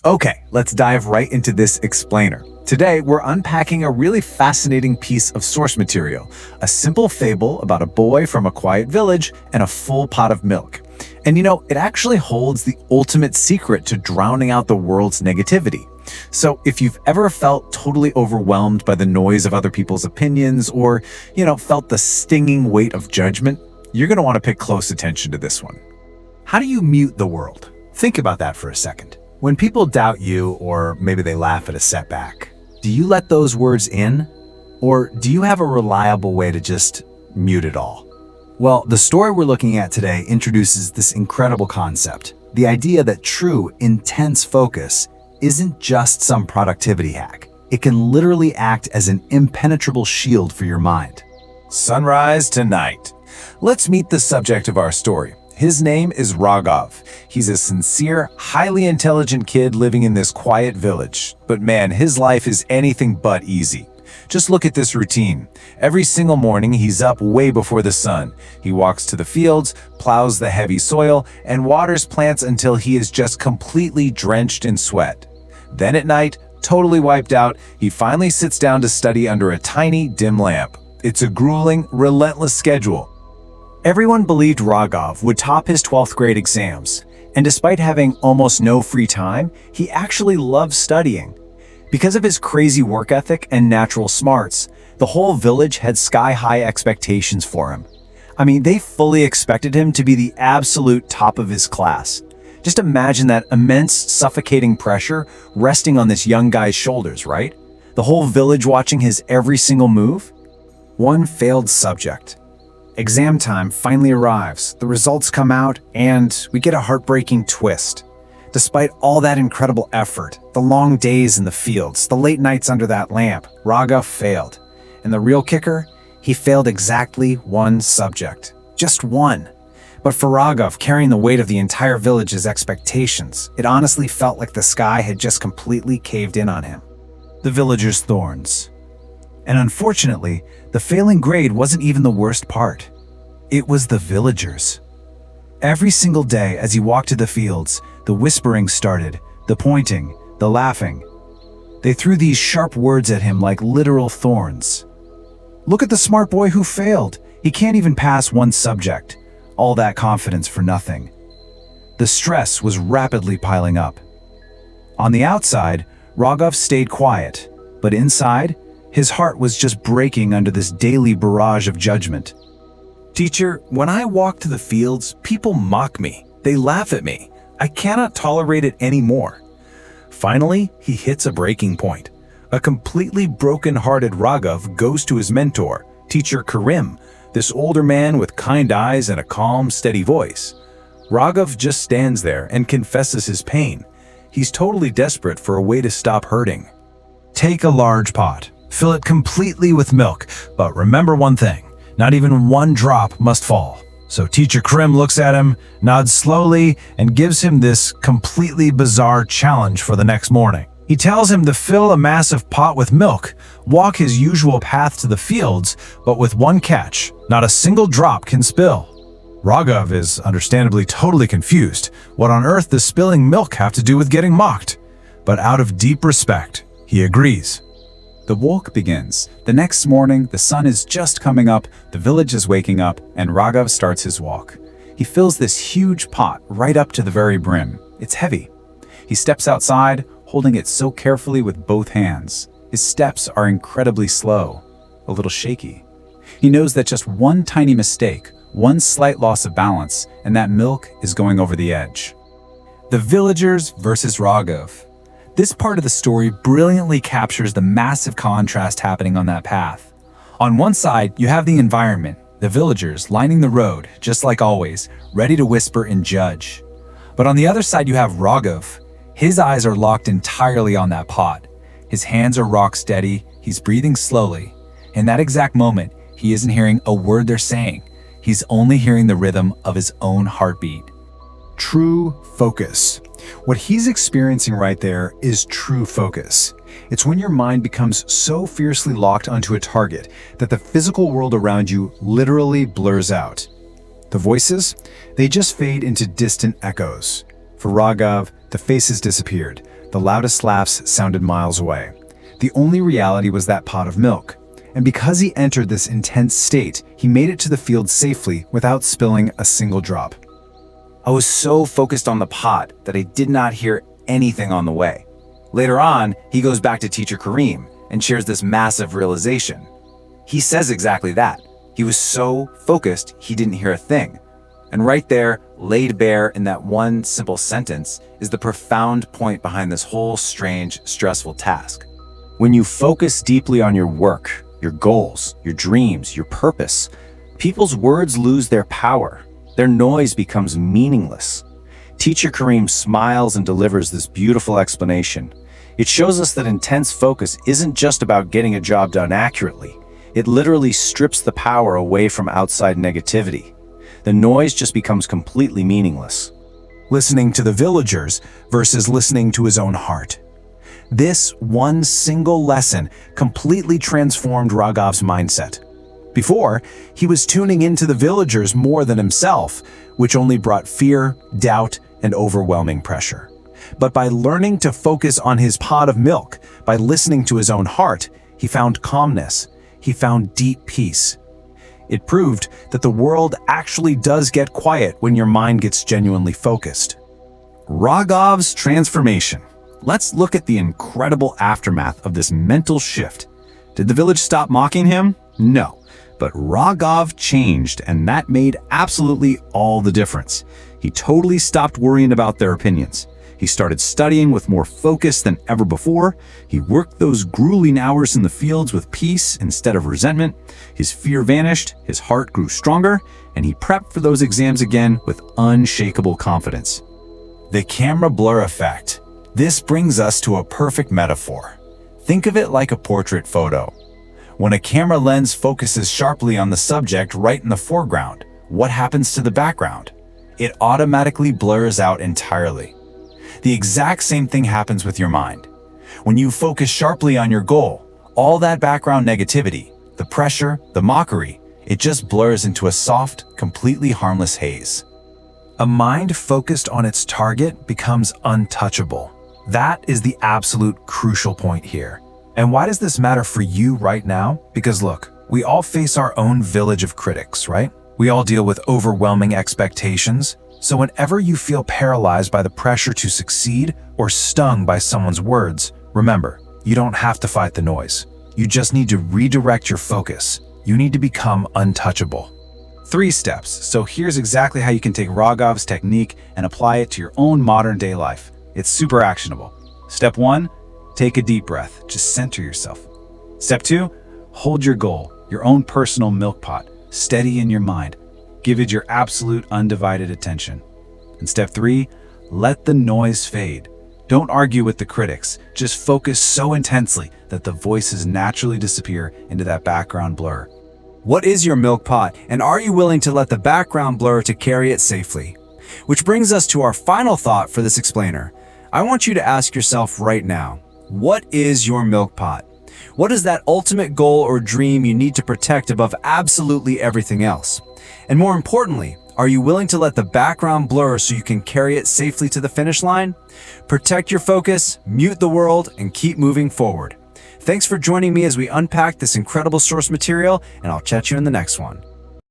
Okay, let's dive right into this explainer. Today, we're unpacking a really fascinating piece of source material, a simple fable about a boy from a quiet village and a full pot of milk. And it actually holds the ultimate secret to drowning out the world's negativity. So if you've ever felt totally overwhelmed by the noise of other people's opinions or, felt the stinging weight of judgment, you're going to want to pay close attention to this one. How do you mute the world? Think about that for a second. When people doubt you, or maybe they laugh at a setback, do you let those words in? Or do you have a reliable way to just mute it all? Well, the story we're looking at today introduces this incredible concept, the idea that true, intense focus isn't just some productivity hack. It can literally act as an impenetrable shield for your mind. Sunrise to night. Let's meet the subject of our story. His name is Raghav. He's a sincere, highly intelligent kid living in this quiet village. But man, his life is anything but easy. Just look at this routine. Every single morning, he's up way before the sun. He walks to the fields, plows the heavy soil, and waters plants until he is just completely drenched in sweat. Then at night, totally wiped out, he finally sits down to study under a tiny, dim lamp. It's a grueling, relentless schedule. Everyone believed Raghav would top his 12th grade exams, and despite having almost no free time, he actually loved studying. Because of his crazy work ethic and natural smarts, the whole village had sky-high expectations for him. I mean, they fully expected him to be the absolute top of his class. Just imagine that immense, suffocating pressure resting on this young guy's shoulders, right? The whole village watching his every single move. One failed subject. Exam time finally arrives, the results come out, and we get a heartbreaking twist. Despite all that incredible effort, the long days in the fields, the late nights under that lamp, Raghav failed. And the real kicker? He failed exactly one subject. Just one. But for Raghav, carrying the weight of the entire village's expectations, it honestly felt like the sky had just completely caved in on him. The villagers' thorns. And unfortunately, the failing grade wasn't even the worst part. It was the villagers. Every single day as he walked to the fields, the whispering started, the pointing, the laughing. They threw these sharp words at him like literal thorns. Look at the smart boy who failed. He can't even pass one subject. All that confidence for nothing. The stress was rapidly piling up. On the outside, Raghav stayed quiet, but inside, his heart was just breaking under this daily barrage of judgment. Teacher, when I walk to the fields, people mock me. They laugh at me. I cannot tolerate it anymore. Finally, he hits a breaking point. A completely broken-hearted Raghav goes to his mentor, Teacher Karim, this older man with kind eyes and a calm, steady voice. Raghav just stands there and confesses his pain. He's totally desperate for a way to stop hurting. Take a large pot. Fill it completely with milk, but remember one thing, not even one drop must fall. So Teacher Krim looks at him, nods slowly, and gives him this completely bizarre challenge for the next morning. He tells him to fill a massive pot with milk, walk his usual path to the fields, but with one catch, not a single drop can spill. Raghav is understandably totally confused. What on earth does spilling milk have to do with getting mocked? But out of deep respect, he agrees. The walk begins. The next morning, the sun is just coming up, the village is waking up, and Raghav starts his walk. He fills this huge pot right up to the very brim. It's heavy. He steps outside, holding it so carefully with both hands. His steps are incredibly slow, a little shaky. He knows that just one tiny mistake, one slight loss of balance, and that milk is going over the edge. The villagers versus Raghav. This part of the story brilliantly captures the massive contrast happening on that path. On one side, you have the environment, the villagers lining the road, just like always, ready to whisper and judge. But on the other side, you have Raghav. His eyes are locked entirely on that pot. His hands are rock steady, he's breathing slowly. In that exact moment, he isn't hearing a word they're saying. He's only hearing the rhythm of his own heartbeat. True focus. What he's experiencing right there is true focus. It's when your mind becomes so fiercely locked onto a target that the physical world around you literally blurs out. The voices, they just fade into distant echoes. For Raghav, the faces disappeared. The loudest laughs sounded miles away. The only reality was that pot of milk. And because he entered this intense state, he made it to the field safely without spilling a single drop. I was so focused on the pot that I did not hear anything on the way. Later on, he goes back to teacher Kareem and shares this massive realization. He says exactly that. He was so focused, he didn't hear a thing. And right there, laid bare in that one simple sentence, is the profound point behind this whole strange, stressful task. When you focus deeply on your work, your goals, your dreams, your purpose, people's words lose their power. Their noise becomes meaningless. Teacher Kareem smiles and delivers this beautiful explanation. It shows us that intense focus isn't just about getting a job done accurately. It literally strips the power away from outside negativity. The noise just becomes completely meaningless. Listening to the villagers versus listening to his own heart. This one single lesson completely transformed Raghav's mindset. Before, he was tuning into the villagers more than himself, which only brought fear, doubt, and overwhelming pressure. But by learning to focus on his pot of milk, by listening to his own heart, he found calmness. He found deep peace. It proved that the world actually does get quiet when your mind gets genuinely focused. Raghav's transformation. Let's look at the incredible aftermath of this mental shift. Did the village stop mocking him? No. But Raghav changed, and that made absolutely all the difference. He totally stopped worrying about their opinions. He started studying with more focus than ever before. He worked those grueling hours in the fields with peace instead of resentment. His fear vanished, his heart grew stronger, and he prepped for those exams again with unshakable confidence. The camera blur effect. This brings us to a perfect metaphor. Think of it like a portrait photo. When a camera lens focuses sharply on the subject right in the foreground, what happens to the background? It automatically blurs out entirely. The exact same thing happens with your mind. When you focus sharply on your goal, all that background negativity, the pressure, the mockery, it just blurs into a soft, completely harmless haze. A mind focused on its target becomes untouchable. That is the absolute crucial point here. And why does this matter for you right now? Because look, we all face our own village of critics, right? We all deal with overwhelming expectations. So whenever you feel paralyzed by the pressure to succeed or stung by someone's words, remember, you don't have to fight the noise. You just need to redirect your focus. You need to become untouchable. 3 steps. So here's exactly how you can take Raghav's technique and apply it to your own modern day life. It's super actionable. Step 1, take a deep breath. Just center yourself. Step 2, hold your goal, your own personal milk pot, steady in your mind. Give it your absolute undivided attention. And step 3, let the noise fade. Don't argue with the critics. Just focus so intensely that the voices naturally disappear into that background blur. What is your milk pot, and are you willing to let the background blur to carry it safely? Which brings us to our final thought for this explainer. I want you to ask yourself right now, what is your milk pot? What is that ultimate goal or dream you need to protect above absolutely everything else? And more importantly, are you willing to let the background blur so you can carry it safely to the finish line? Protect your focus, mute the world, and keep moving forward. Thanks for joining me as we unpack this incredible source material, and I'll chat you in the next one.